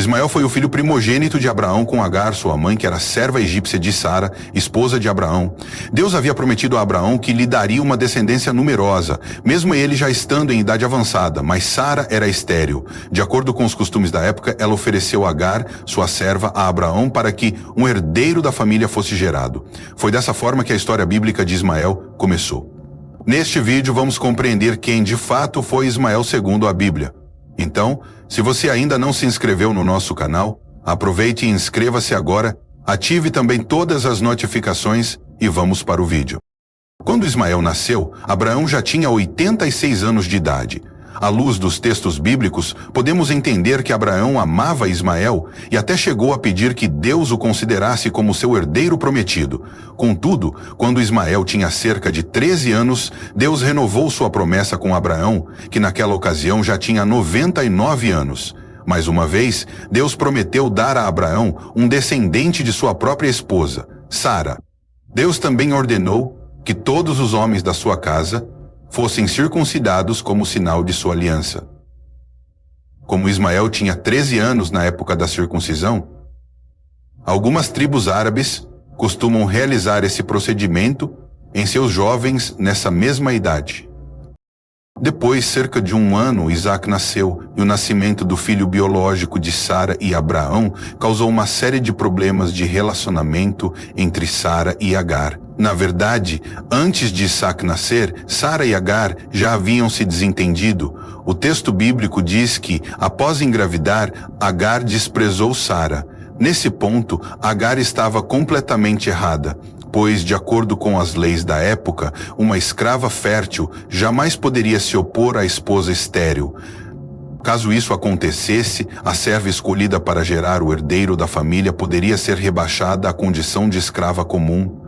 Ismael foi o filho primogênito de Abraão com Agar, sua mãe, que era serva egípcia de Sara, esposa de Abraão. Deus havia prometido a Abraão que lhe daria uma descendência numerosa, mesmo ele já estando em idade avançada, mas Sara era estéril. De acordo com os costumes da época, ela ofereceu Agar, sua serva, a Abraão para que um herdeiro da família fosse gerado. Foi dessa forma que a história bíblica de Ismael começou. Neste vídeo vamos compreender quem de fato foi Ismael segundo a Bíblia. Então, se você ainda não se inscreveu no nosso canal, aproveite e inscreva-se agora, ative também todas as notificações e vamos para o vídeo. Quando Ismael nasceu, Abraão já tinha 86 anos de idade. À luz dos textos bíblicos, podemos entender que Abraão amava Ismael e até chegou a pedir que Deus o considerasse como seu herdeiro prometido. Contudo, quando Ismael tinha cerca de 13 anos, Deus renovou sua promessa com Abraão, que naquela ocasião já tinha 99 anos. Mais uma vez, Deus prometeu dar a Abraão um descendente de sua própria esposa, Sara. Deus também ordenou que todos os homens da sua casa fossem circuncidados como sinal de sua aliança. Como Ismael tinha 13 anos na época da circuncisão, algumas tribos árabes costumam realizar esse procedimento em seus jovens nessa mesma idade. Depois, cerca de um ano, Isaac nasceu, e o nascimento do filho biológico de Sara e Abraão causou uma série de problemas de relacionamento entre Sara e Agar. Na verdade, antes de Isaac nascer, Sara e Agar já haviam se desentendido. O texto bíblico diz que, após engravidar, Agar desprezou Sara. Nesse ponto, Agar estava completamente errada, pois, de acordo com as leis da época, uma escrava fértil jamais poderia se opor à esposa estéril. Caso isso acontecesse, a serva escolhida para gerar o herdeiro da família poderia ser rebaixada à condição de escrava comum.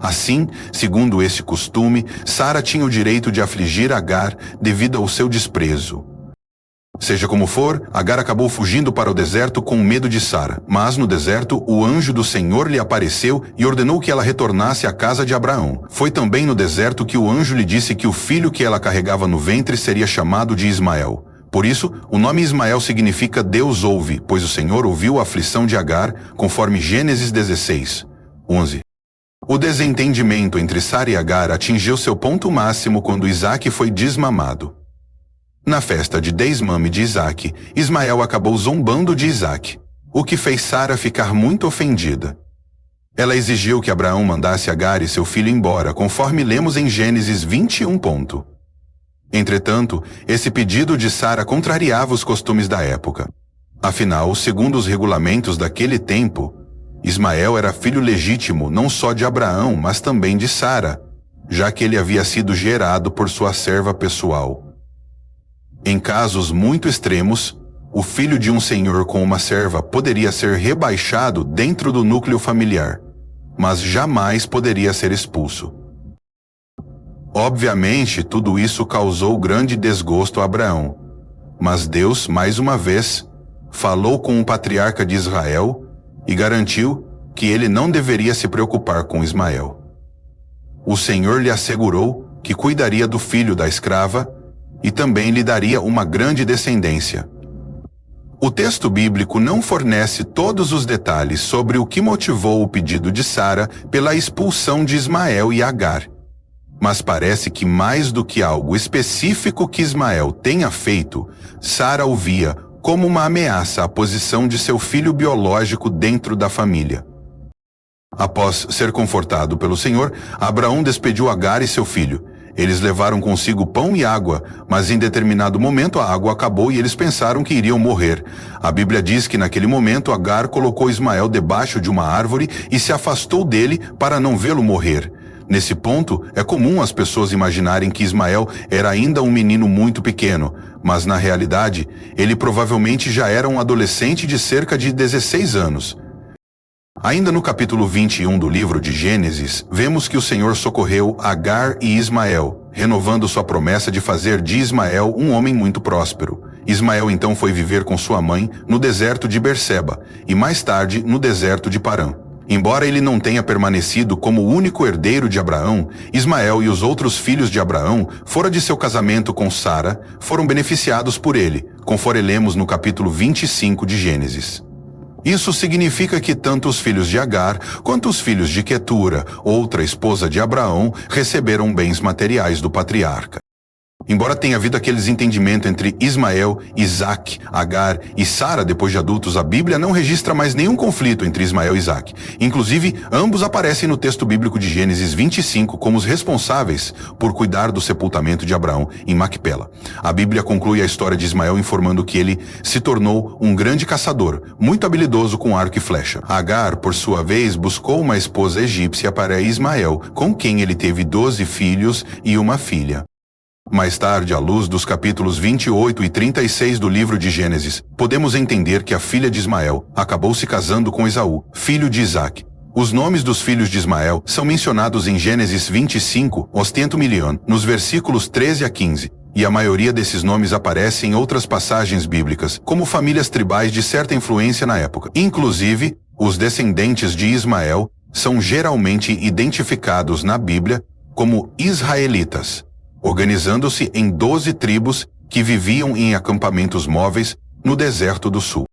Assim, segundo esse costume, Sara tinha o direito de afligir Agar devido ao seu desprezo. Seja como for, Agar acabou fugindo para o deserto com medo de Sara. Mas no deserto, o anjo do Senhor lhe apareceu e ordenou que ela retornasse à casa de Abraão. Foi também no deserto que o anjo lhe disse que o filho que ela carregava no ventre seria chamado de Ismael. Por isso, o nome Ismael significa Deus ouve, pois o Senhor ouviu a aflição de Agar, conforme Gênesis 16, 11. O desentendimento entre Sara e Agar atingiu seu ponto máximo quando Isaac foi desmamado. Na festa de desmame de Isaac, Ismael acabou zombando de Isaac, o que fez Sara ficar muito ofendida. Ela exigiu que Abraão mandasse Agar e seu filho embora, conforme lemos em Gênesis 21. Entretanto, esse pedido de Sara contrariava os costumes da época. Afinal, segundo os regulamentos daquele tempo, Ismael era filho legítimo não só de Abraão, mas também de Sara, já que ele havia sido gerado por sua serva pessoal. Em casos muito extremos, o filho de um senhor com uma serva poderia ser rebaixado dentro do núcleo familiar, mas jamais poderia ser expulso. Obviamente, tudo isso causou grande desgosto a Abraão, mas Deus, mais uma vez, falou com o patriarca de Israel e garantiu que ele não deveria se preocupar com Ismael. O Senhor lhe assegurou que cuidaria do filho da escrava e também lhe daria uma grande descendência. O texto bíblico não fornece todos os detalhes sobre o que motivou o pedido de Sara pela expulsão de Ismael e Agar, mas parece que mais do que algo específico que Ismael tenha feito, Sara o via como uma ameaça à posição de seu filho biológico dentro da família. Após ser confortado pelo Senhor, Abraão despediu Agar e seu filho. Eles levaram consigo pão e água, mas em determinado momento a água acabou e eles pensaram que iriam morrer. A Bíblia diz que naquele momento Agar colocou Ismael debaixo de uma árvore e se afastou dele para não vê-lo morrer. Nesse ponto, é comum as pessoas imaginarem que Ismael era ainda um menino muito pequeno, mas na realidade, ele provavelmente já era um adolescente de cerca de 16 anos. Ainda no capítulo 21 do livro de Gênesis, vemos que o Senhor socorreu Agar e Ismael, renovando sua promessa de fazer de Ismael um homem muito próspero. Ismael então foi viver com sua mãe no deserto de Berseba e mais tarde no deserto de Parã. Embora ele não tenha permanecido como o único herdeiro de Abraão, Ismael e os outros filhos de Abraão, fora de seu casamento com Sara, foram beneficiados por ele, conforme lemos no capítulo 25 de Gênesis. Isso significa que tanto os filhos de Agar quanto os filhos de Quetura, outra esposa de Abraão, receberam bens materiais do patriarca. Embora tenha havido aquele desentendimento entre Ismael, Isaque, Agar e Sara depois de adultos, a Bíblia não registra mais nenhum conflito entre Ismael e Isaque. Inclusive, ambos aparecem no texto bíblico de Gênesis 25 como os responsáveis por cuidar do sepultamento de Abraão em Macpela. A Bíblia conclui a história de Ismael informando que ele se tornou um grande caçador, muito habilidoso com arco e flecha. Agar, por sua vez, buscou uma esposa egípcia para Ismael, com quem ele teve 12 filhos e uma filha. Mais tarde, à luz dos capítulos 28 e 36 do livro de Gênesis, podemos entender que a filha de Ismael acabou se casando com Esaú, filho de Isaque. Os nomes dos filhos de Ismael são mencionados em Gênesis 25, ostento milion, nos versículos 13 a 15, e a maioria desses nomes aparece em outras passagens bíblicas, como famílias tribais de certa influência na época. Inclusive, os descendentes de Ismael são geralmente identificados na Bíblia como israelitas, organizando-se em 12 tribos que viviam em acampamentos móveis no deserto do sul.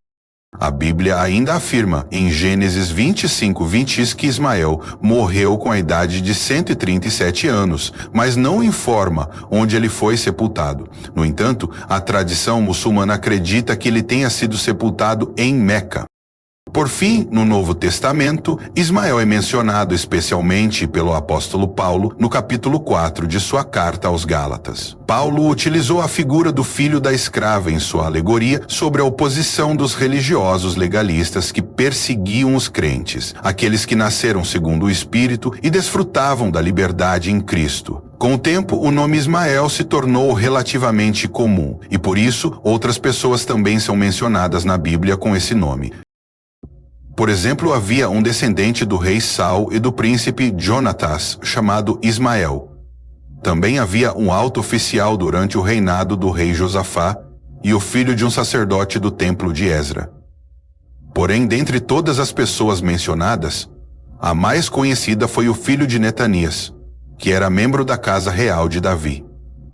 A Bíblia ainda afirma em Gênesis 25:20 que Ismael morreu com a idade de 137 anos, mas não informa onde ele foi sepultado. No entanto, a tradição muçulmana acredita que ele tenha sido sepultado em Meca. Por fim, no Novo Testamento, Ismael é mencionado especialmente pelo apóstolo Paulo no capítulo 4 de sua carta aos Gálatas. Paulo utilizou a figura do filho da escrava em sua alegoria sobre a oposição dos religiosos legalistas que perseguiam os crentes, aqueles que nasceram segundo o Espírito e desfrutavam da liberdade em Cristo. Com o tempo, o nome Ismael se tornou relativamente comum, e por isso, outras pessoas também são mencionadas na Bíblia com esse nome. Por exemplo, havia um descendente do rei Saul e do príncipe Jonatas, chamado Ismael. Também havia um alto oficial durante o reinado do rei Josafá e o filho de um sacerdote do templo de Esdra. Porém, dentre todas as pessoas mencionadas, a mais conhecida foi o filho de Netanias, que era membro da casa real de Davi.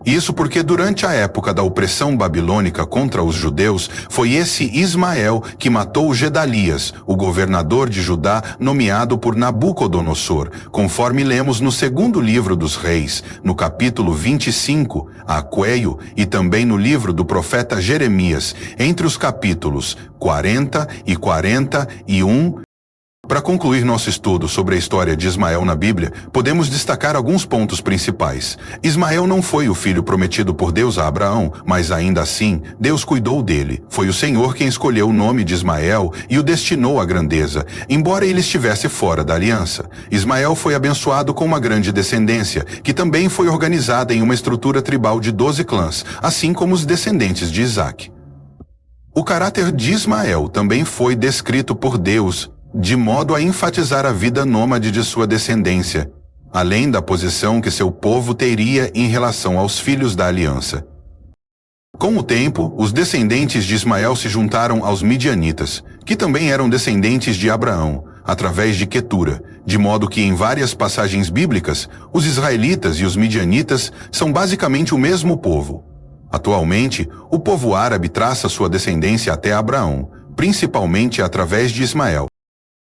Isso porque durante a época da opressão babilônica contra os judeus, foi esse Ismael que matou Gedalias, o governador de Judá nomeado por Nabucodonosor, conforme lemos no segundo livro dos reis, no capítulo 25, Aqueio, e também no livro do profeta Jeremias, entre os capítulos 40 e 41. Para concluir nosso estudo sobre a história de Ismael na Bíblia, podemos destacar alguns pontos principais. Ismael não foi o filho prometido por Deus a Abraão, mas ainda assim, Deus cuidou dele. Foi o Senhor quem escolheu o nome de Ismael e o destinou à grandeza, embora ele estivesse fora da aliança. Ismael foi abençoado com uma grande descendência, que também foi organizada em uma estrutura tribal de 12 clãs, assim como os descendentes de Isaque. O caráter de Ismael também foi descrito por Deus, de modo a enfatizar a vida nômade de sua descendência, além da posição que seu povo teria em relação aos filhos da aliança. Com o tempo, os descendentes de Ismael se juntaram aos midianitas, que também eram descendentes de Abraão, através de Quetura, de modo que em várias passagens bíblicas, os israelitas e os midianitas são basicamente o mesmo povo. Atualmente, o povo árabe traça sua descendência até Abraão, principalmente através de Ismael.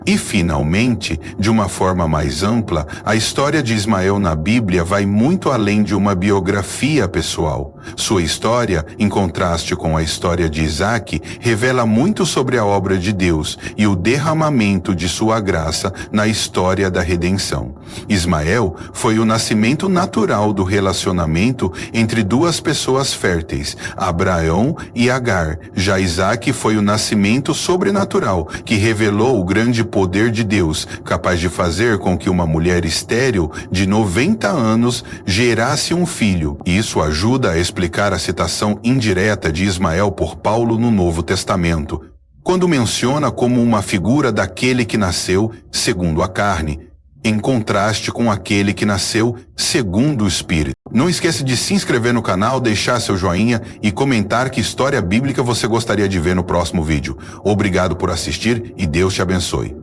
E, finalmente, de uma forma mais ampla, a história de Ismael na Bíblia vai muito além de uma biografia pessoal. Sua história, em contraste com a história de Isaque, revela muito sobre a obra de Deus e o derramamento de sua graça na história da redenção. Ismael foi o nascimento natural do relacionamento entre duas pessoas férteis, Abraão e Agar. Já Isaque foi o nascimento sobrenatural que revelou o grande poder de Deus, capaz de fazer com que uma mulher estéril de 90 anos gerasse um filho. Isso ajuda a explicar a citação indireta de Ismael por Paulo no Novo Testamento, quando menciona como uma figura daquele que nasceu segundo a carne, em contraste com aquele que nasceu segundo o Espírito. Não esqueça de se inscrever no canal, deixar seu joinha e comentar que história bíblica você gostaria de ver no próximo vídeo. Obrigado por assistir e Deus te abençoe.